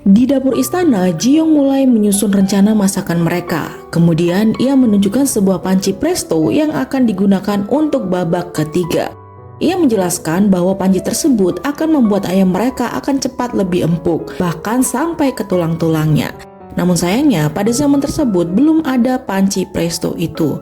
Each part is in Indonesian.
Di dapur istana, Ji-young mulai menyusun rencana masakan mereka. Kemudian ia menunjukkan sebuah panci presto yang akan digunakan untuk babak ketiga. Ia menjelaskan bahwa panci tersebut akan membuat ayam mereka akan cepat lebih empuk, bahkan sampai ke tulang-tulangnya. Namun sayangnya pada zaman tersebut belum ada panci presto itu.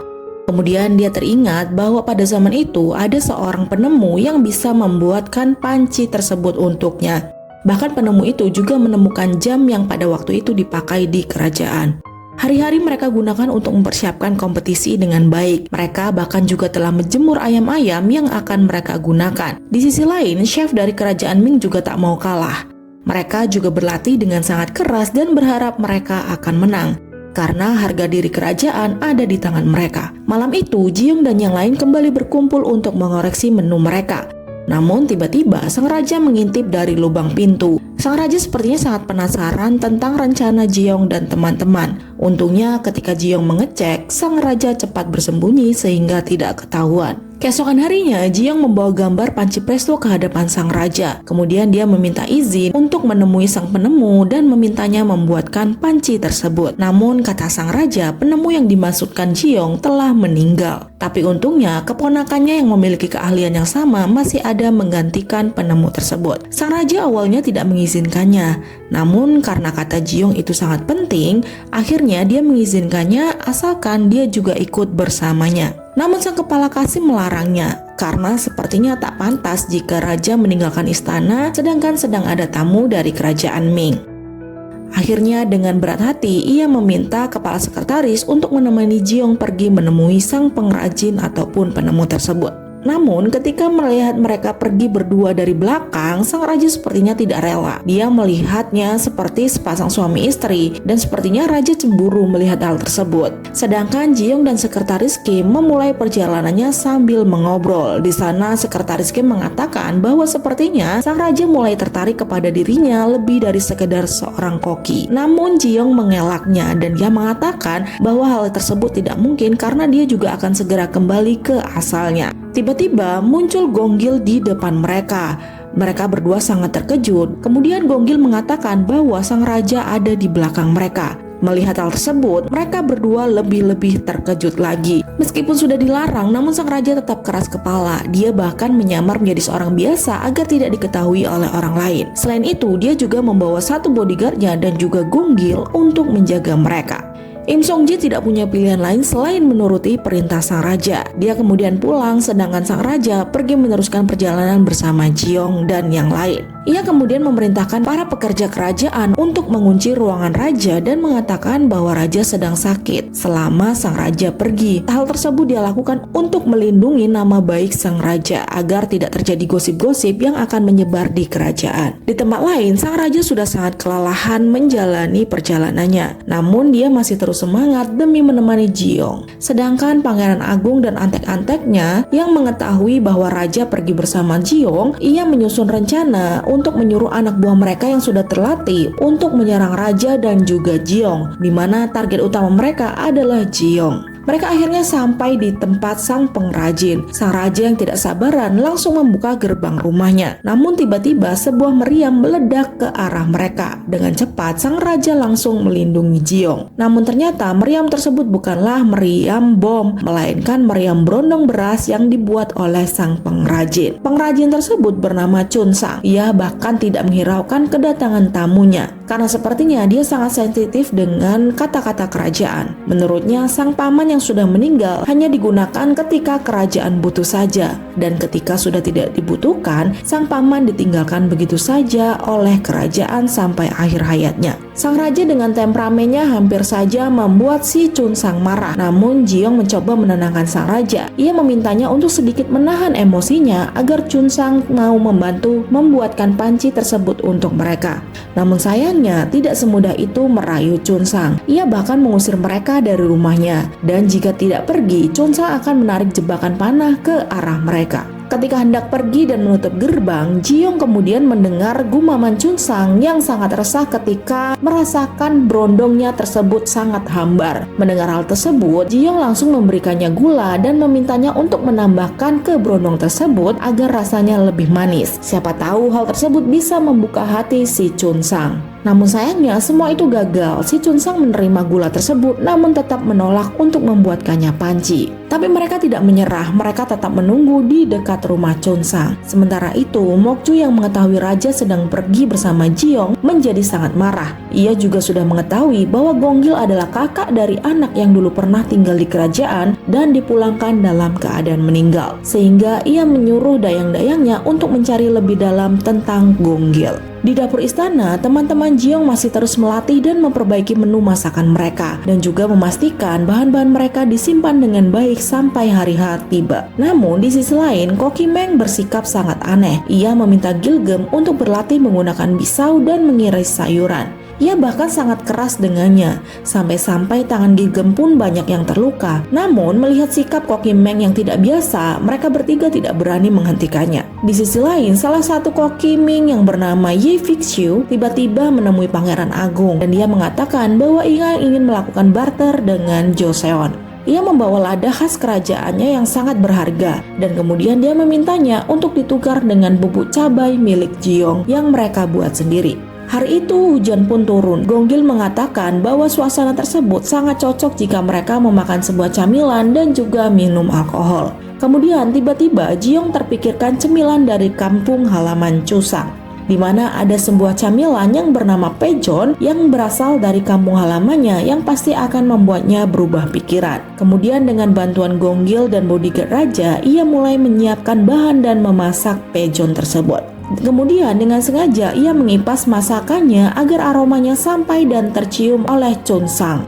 Kemudian dia teringat bahwa pada zaman itu ada seorang penemu yang bisa membuatkan panci tersebut untuknya. Bahkan penemu itu juga menemukan jam yang pada waktu itu dipakai di kerajaan. Hari-hari mereka gunakan untuk mempersiapkan kompetisi dengan baik. Mereka bahkan juga telah menjemur ayam-ayam yang akan mereka gunakan. Di sisi lain, chef dari kerajaan Ming juga tak mau kalah. Mereka juga berlatih dengan sangat keras dan berharap mereka akan menang. Karena harga diri kerajaan ada di tangan mereka. Malam itu, Ji-young dan yang lain kembali berkumpul untuk mengoreksi menu mereka. Namun tiba-tiba sang raja mengintip dari lubang pintu. Sang raja sepertinya sangat penasaran tentang rencana Ji-young dan teman-teman. Untungnya ketika Ji-young mengecek, sang raja cepat bersembunyi sehingga tidak ketahuan. Keesokan harinya, Ji-young membawa gambar panci presto ke hadapan sang raja. Kemudian dia meminta izin untuk menemui sang penemu dan memintanya membuatkan panci tersebut. Namun kata sang raja, penemu yang dimaksudkan Ji-young telah meninggal. Tapi untungnya keponakannya yang memiliki keahlian yang sama masih ada menggantikan penemu tersebut. Sang raja awalnya tidak mengizinkannya. Namun karena kata Ji-young itu sangat penting, akhirnya dia mengizinkannya asalkan dia juga ikut bersamanya. Namun sang kepala kasih melarangnya karena sepertinya tak pantas jika raja meninggalkan istana sedangkan sedang ada tamu dari kerajaan Ming. Akhirnya dengan berat hati ia meminta kepala sekretaris untuk menemani Ji-young pergi menemui sang pengrajin ataupun penemu tersebut. Namun ketika melihat mereka pergi berdua dari belakang, sang raja sepertinya tidak rela. Dia melihatnya seperti sepasang suami istri dan sepertinya raja cemburu melihat hal tersebut. Sedangkan Ji-young dan sekretaris Kim memulai perjalanannya sambil mengobrol. Di sana sekretaris Kim mengatakan bahwa sepertinya sang raja mulai tertarik kepada dirinya lebih dari sekedar seorang koki. Namun Ji-young mengelaknya dan dia mengatakan bahwa hal tersebut tidak mungkin karena dia juga akan segera kembali ke asalnya. Tiba-tiba muncul Gonggil di depan mereka. Mereka berdua sangat terkejut. Kemudian Gonggil mengatakan bahwa sang raja ada di belakang mereka. Melihat hal tersebut, mereka berdua lebih-lebih terkejut lagi. Meskipun sudah dilarang, namun sang raja tetap keras kepala. Dia bahkan menyamar menjadi seorang biasa agar tidak diketahui oleh orang lain. Selain itu, dia juga membawa satu bodyguardnya dan juga Gonggil untuk menjaga mereka. Im Song-ji tidak punya pilihan lain selain menuruti perintah sang raja. Dia kemudian pulang sedangkan sang raja pergi meneruskan perjalanan bersama Ji-young dan yang lain. Ia kemudian memerintahkan para pekerja kerajaan untuk mengunci ruangan raja dan mengatakan bahwa raja sedang sakit selama sang raja pergi. Hal tersebut dia lakukan untuk melindungi nama baik sang raja agar tidak terjadi gosip-gosip yang akan menyebar di kerajaan. Di tempat lain, sang raja sudah sangat kelelahan menjalani perjalanannya. Namun dia masih terus semangat demi menemani Ji-young. Sedangkan Pangeran Agung dan antek-anteknya yang mengetahui bahwa raja pergi bersama Ji-young, ia menyusun rencana untuk menyuruh anak buah mereka yang sudah terlatih untuk menyerang raja dan juga Ji-young, di mana target utama mereka adalah Ji-young. Mereka akhirnya sampai di tempat sang pengrajin. Sang raja yang tidak sabaran langsung membuka gerbang rumahnya. Namun tiba-tiba sebuah meriam meledak ke arah mereka. Dengan cepat sang raja langsung melindungi Ji-young. Namun ternyata meriam tersebut bukanlah meriam bom, melainkan meriam berondong beras yang dibuat oleh sang pengrajin. Pengrajin tersebut bernama Chun Sang. Ia bahkan tidak menghiraukan kedatangan tamunya karena sepertinya dia sangat sensitif dengan kata-kata kerajaan. Menurutnya sang paman yang sudah meninggal hanya digunakan ketika kerajaan butuh saja, dan ketika sudah tidak dibutuhkan, sang paman ditinggalkan begitu saja oleh kerajaan sampai akhir hayatnya. Sang raja dengan temperamennya hampir saja membuat si Chun Sang marah. Namun Ji-young mencoba menenangkan sang raja. Ia memintanya untuk sedikit menahan emosinya agar Chun Sang mau membantu membuatkan panci tersebut untuk mereka. Namun sayangnya tidak semudah itu merayu Chun Sang. Ia bahkan mengusir mereka dari rumahnya, dan jika tidak pergi, Chun Sang akan menarik jebakan panah ke arah mereka. Ketika hendak pergi dan menutup gerbang, Ji-young kemudian mendengar gumaman Chun Sang yang sangat resah ketika merasakan berondongnya tersebut sangat hambar. Mendengar hal tersebut, Ji-young langsung memberikannya gula dan memintanya untuk menambahkan ke berondong tersebut agar rasanya lebih manis. Siapa tahu hal tersebut bisa membuka hati si Chun Sang. Namun sayangnya semua itu gagal. Si Chunsang menerima gula tersebut namun tetap menolak untuk membuatkannya panci. Tapi mereka tidak menyerah, mereka tetap menunggu di dekat rumah Chunsang. Sementara itu, Mokju yang mengetahui raja sedang pergi bersama Jiong menjadi sangat marah. Ia juga sudah mengetahui bahwa Gonggil adalah kakak dari anak yang dulu pernah tinggal di kerajaan dan dipulangkan dalam keadaan meninggal. Sehingga ia menyuruh dayang-dayangnya untuk mencari lebih dalam tentang Gonggil. Di dapur istana, teman-teman Jiong masih terus melatih dan memperbaiki menu masakan mereka dan juga memastikan bahan-bahan mereka disimpan dengan baik sampai hari H tiba. Namun di sisi lain, Koki Meng bersikap sangat aneh. Ia meminta Gilgem untuk berlatih menggunakan pisau dan mengiris sayuran. Ia bahkan sangat keras dengannya, sampai-sampai tangan Gilgem pun banyak yang terluka. Namun melihat sikap Koki Meng yang tidak biasa, mereka bertiga tidak berani menghentikannya. Di sisi lain, salah satu Koki Ming yang bernama Ye Fixu tiba-tiba menemui Pangeran Agung dan dia mengatakan bahwa ia ingin melakukan barter dengan Joseon. Ia membawa lada khas kerajaannya yang sangat berharga dan kemudian dia memintanya untuk ditukar dengan bubuk cabai milik Jiong yang mereka buat sendiri. Hari itu hujan pun turun. Gonggil mengatakan bahwa suasana tersebut sangat cocok jika mereka memakan sebuah camilan dan juga minum alkohol. Kemudian tiba-tiba Jiong terpikirkan cemilan dari kampung halaman Chusang, di mana ada sebuah camilan yang bernama Pejon yang berasal dari kampung halamannya yang pasti akan membuatnya berubah pikiran. Kemudian dengan bantuan Gonggil dan bodyguard raja, ia mulai menyiapkan bahan dan memasak Pejon tersebut. Kemudian dengan sengaja ia mengipas masakannya agar aromanya sampai dan tercium oleh Chunsang.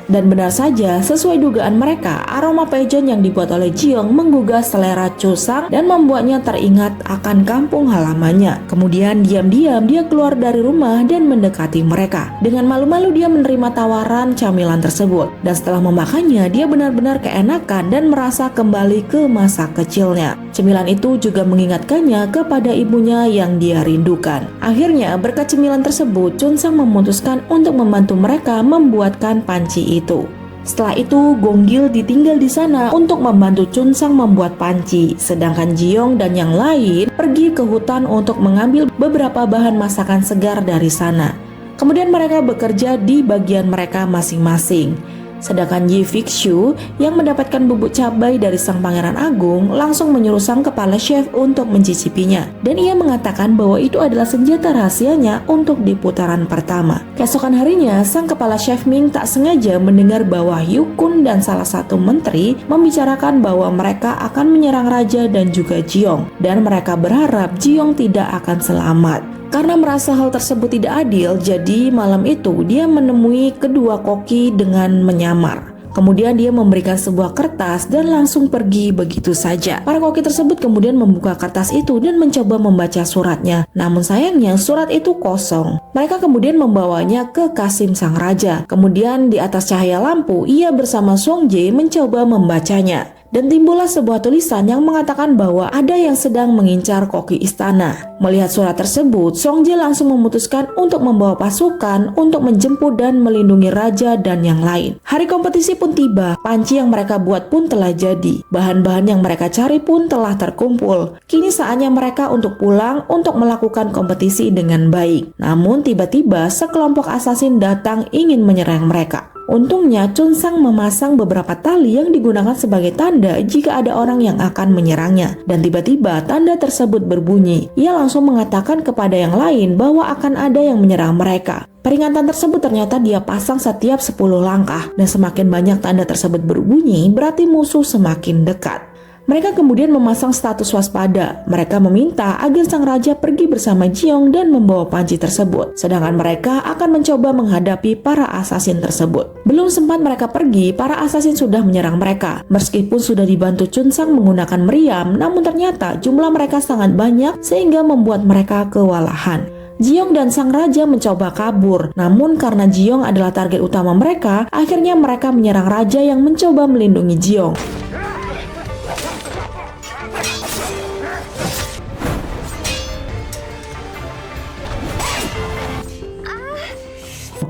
Dan benar saja, sesuai dugaan mereka, aroma Pejon yang dibuat oleh Jiong menggugah selera Chusang dan membuatnya teringat akan kampung halamannya. Kemudian diam-diam dia keluar dari rumah dan mendekati mereka. Dengan malu-malu dia menerima tawaran camilan tersebut. Dan setelah memakannya, dia benar-benar keenakan dan merasa kembali ke masa kecilnya. Cemilan itu juga mengingatkannya kepada ibunya yang dia rindukan. Akhirnya, berkat cemilan tersebut, Chunsang memutuskan untuk membantu mereka membuatkan panci itu. Setelah itu, Gonggil ditinggal di sana untuk membantu Chunsang membuat panci, sedangkan Jiong dan yang lain pergi ke hutan untuk mengambil beberapa bahan masakan segar dari sana. Kemudian mereka bekerja di bagian mereka masing-masing. Sedangkan Ye Fixu yang mendapatkan bubuk cabai dari sang Pangeran Agung langsung menyuruh sang kepala chef untuk mencicipinya. Dan ia mengatakan bahwa itu adalah senjata rahasianya untuk di putaran pertama. Keesokan harinya, sang kepala chef Ming tak sengaja mendengar bahwa Yukun dan salah satu menteri membicarakan bahwa mereka akan menyerang raja dan juga Jiong. Dan mereka berharap Jiong tidak akan selamat. Karena merasa hal tersebut tidak adil, jadi malam itu dia menemui kedua koki dengan menyamar. Kemudian dia memberikan sebuah kertas dan langsung pergi begitu saja. Para koki tersebut kemudian membuka kertas itu dan mencoba membaca suratnya. Namun sayangnya surat itu kosong. Mereka kemudian membawanya ke Kasim sang raja. Kemudian di atas cahaya lampu, ia bersama Song Jae mencoba membacanya. Dan timbullah sebuah tulisan yang mengatakan bahwa ada yang sedang mengincar koki istana. Melihat surat tersebut, Song Jae langsung memutuskan untuk membawa pasukan untuk menjemput dan melindungi raja dan yang lain. Hari kompetisi pun tiba, panci yang mereka buat pun telah jadi. Bahan-bahan yang mereka cari pun telah terkumpul. Kini saatnya mereka untuk pulang untuk melakukan kompetisi dengan baik. Namun tiba-tiba sekelompok asasin datang ingin menyerang mereka. Untungnya Chunsang memasang beberapa tali yang digunakan sebagai tanda jika ada orang yang akan menyerangnya. Dan tiba-tiba tanda tersebut berbunyi. Ia langsung mengatakan kepada yang lain bahwa akan ada yang menyerang mereka. Peringatan tersebut ternyata dia pasang setiap 10 langkah. Dan semakin banyak tanda tersebut berbunyi, berarti musuh semakin dekat. Mereka kemudian memasang status waspada. Mereka meminta agar sang raja pergi bersama Jiong dan membawa panci tersebut. Sedangkan mereka akan mencoba menghadapi para asasin tersebut. Belum sempat mereka pergi, para asasin sudah menyerang mereka. Meskipun sudah dibantu Chunsang menggunakan meriam, namun ternyata jumlah mereka sangat banyak sehingga membuat mereka kewalahan. Jiong dan sang raja mencoba kabur, namun karena Jiong adalah target utama mereka, akhirnya mereka menyerang raja yang mencoba melindungi Jiong.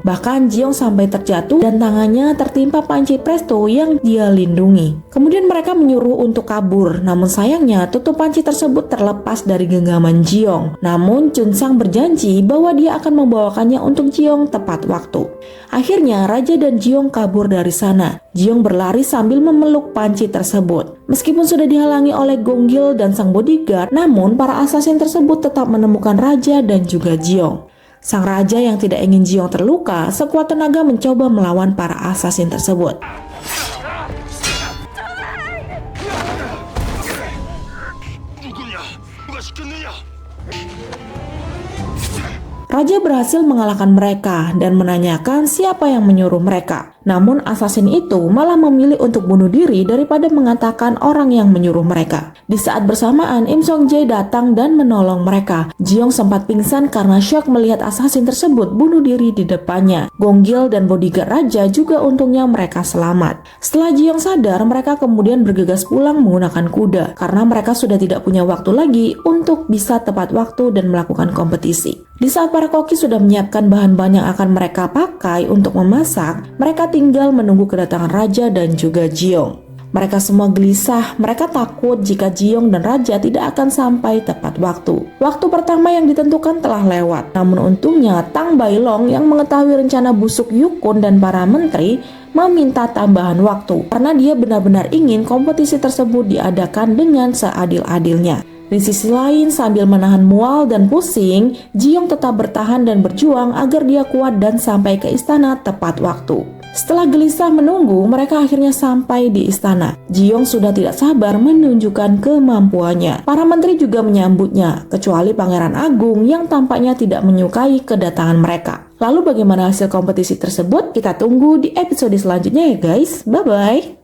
Bahkan Jiong sampai terjatuh dan tangannya tertimpa panci presto yang dia lindungi. Kemudian mereka menyuruh untuk kabur, namun sayangnya tutup panci tersebut terlepas dari genggaman Jiong. Namun Chun Sang berjanji bahwa dia akan membawakannya untuk Jiong tepat waktu. Akhirnya Raja dan Jiong kabur dari sana. Jiong berlari sambil memeluk panci tersebut. Meskipun sudah dihalangi oleh Gong Gil dan sang bodyguard, namun para assassin tersebut tetap menemukan Raja dan juga Jiong. Sang raja yang tidak ingin Jiong terluka sekuat tenaga mencoba melawan para assassin tersebut. Raja berhasil mengalahkan mereka dan menanyakan siapa yang menyuruh mereka. Namun assassin itu malah memilih untuk bunuh diri daripada mengatakan orang yang menyuruh mereka. Di saat bersamaan, Im Song Jae datang dan menolong mereka. Jiong sempat pingsan karena syok melihat assassin tersebut bunuh diri di depannya. Gong Gil dan bodyguard raja juga untungnya mereka selamat. Setelah Jiong sadar, mereka kemudian bergegas pulang menggunakan kuda karena mereka sudah tidak punya waktu lagi untuk bisa tepat waktu dan melakukan kompetisi. Di saat para koki sudah menyiapkan bahan-bahan yang akan mereka pakai untuk memasak, mereka tinggal menunggu kedatangan Raja dan juga Jiong. Mereka semua gelisah, mereka takut jika Jiong dan Raja tidak akan sampai tepat waktu. Waktu pertama yang ditentukan telah lewat, namun untungnya Tang Bailong yang mengetahui rencana busuk Yukun dan para menteri meminta tambahan waktu karena dia benar-benar ingin kompetisi tersebut diadakan dengan seadil-adilnya. Di sisi lain, sambil menahan mual dan pusing, Jiong tetap bertahan dan berjuang agar dia kuat dan sampai ke istana tepat waktu. Setelah gelisah menunggu, mereka akhirnya sampai di istana. Jiong sudah tidak sabar menunjukkan kemampuannya. Para menteri juga menyambutnya, kecuali Pangeran Agung yang tampaknya tidak menyukai kedatangan mereka. Lalu bagaimana hasil kompetisi tersebut? Kita tunggu di episode selanjutnya ya guys. Bye-bye!